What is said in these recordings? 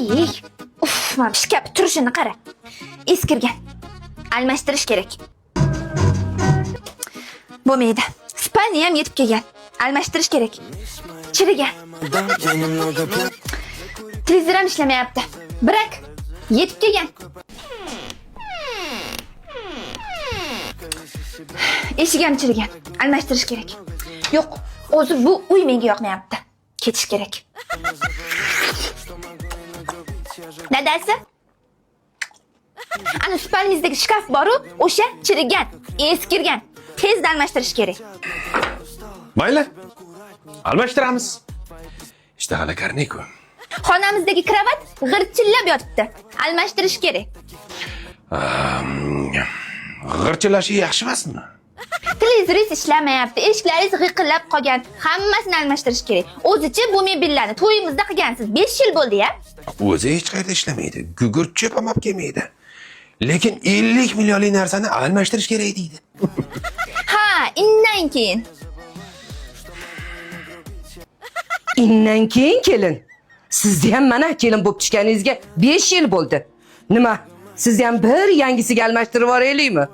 Ey, mana pishkab turishini qara. Eskirgan. Almashtirish kerak. Bo'lmaydi. Spalni ham yetib kelgan. Almashtirish kerak. Chirigan. Televizor ham ishlamayapti. Birak. Yetib kelgan. Eshik ham chirigan. Almashtirish kerak. Yo'q, o'zi bu uy menga yoqmayapti. Ketish kerak. Dadasi? Ana spalningizdagi shkaf bor-ku, o'sha chirigan, eskirgan. Tezda almashtirish kerak. Mayli. Almashtiramiz. Ishtahali karniku. Xonamizdagi kravat g'irchillab yotibdi. Almashtirish kerak. G'irchillashi yaxshi emasmi? Televizoringiz ishlamayapti, eshiklaringiz g'iqillab qolgan. Hammasini almashtirish kerak. O'zichi bu mebellarni to'yimizda qilgansiz. 5 yil bo'ldi-ya. O'zi hech qayerda ishlamaydi. Gugurt chep ham olib kelmaydi. Lekin 50 millionlik narsani almashtirish kerak deydi. Ha, indan keyin. Indan keyin kelin. Sizni ham mana kelin bo'lib tushganingizga 5 yil bo'ldi. Nima? Sizni ham bir yangisiga almashtirib yuboraylikmi?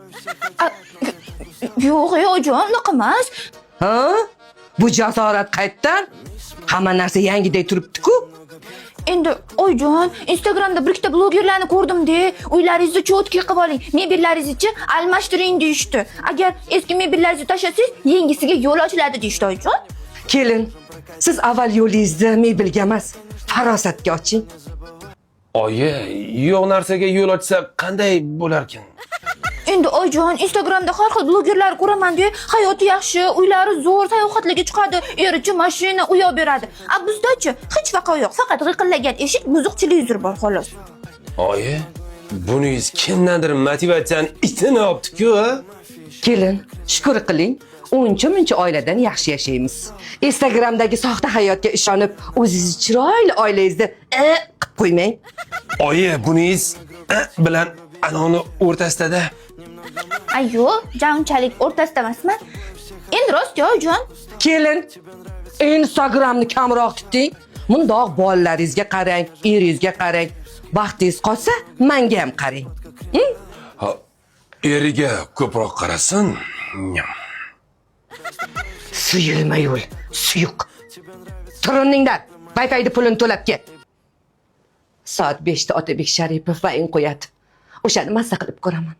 Yo'q, jon, unaqa emas. Ha? Bu jasorat qayerdan? Hamma narsa yangiday turibdi-ku. Endi oyjon, Instagramda bir ikkita blogerlarni ko'rdim-da, uylaringizni cho'tki qilib oling, mebellaringizni almashtiring deyishdi. Agar eski mebellaringizni tashlasangiz, yangisiga yo'l ochiladi deyishdi oyjon. Kelin, siz avval yo'lingizni mebelga emas, farosatga oching. Oyi, yo'q narsaga yo'l ochsa qanday bo'lar ekan? Endi oyjon, Instagramda har xil blogerlar ko'raman-da, hayoti yaxshi, uylari zo'r, sayohatlarga chiqadi, erichi mashina uy olib beradi. Bizdachi hech vaqa yo'q, faqat g'iqillagan eshik, buzuq televizor bor xolos. Oyi, buningiz kimdandir motivatsiyani itini olibdi-ku, ha? Kelin, shukr qiling. Uncha-muncha oiladan yaxshi yashaymiz. Instagramdagi soxta hayotga ishonib, o'zingiz chiroyli oilangizni qilib qo'ymang. Oyi, buningiz bilan anoni o'rtasida. Ayyo, unchalik o'rtasida emasman. Endi rost jon. Kelin, Instagramni kamroq tuting. Mundoq bolalaringizga qarang, eringizga qarang. Vaqtingiz qolsa, menga ham qarang. Ha, eriga ko'proq qarasin. Suyilma yo'l, suyuq. Turuningdan, Wi-Fi'da pulini to'lab ket. Soat 5 da Otabek Sharipov vayn qo'yadi. O'shani mazza qilib ko'raman.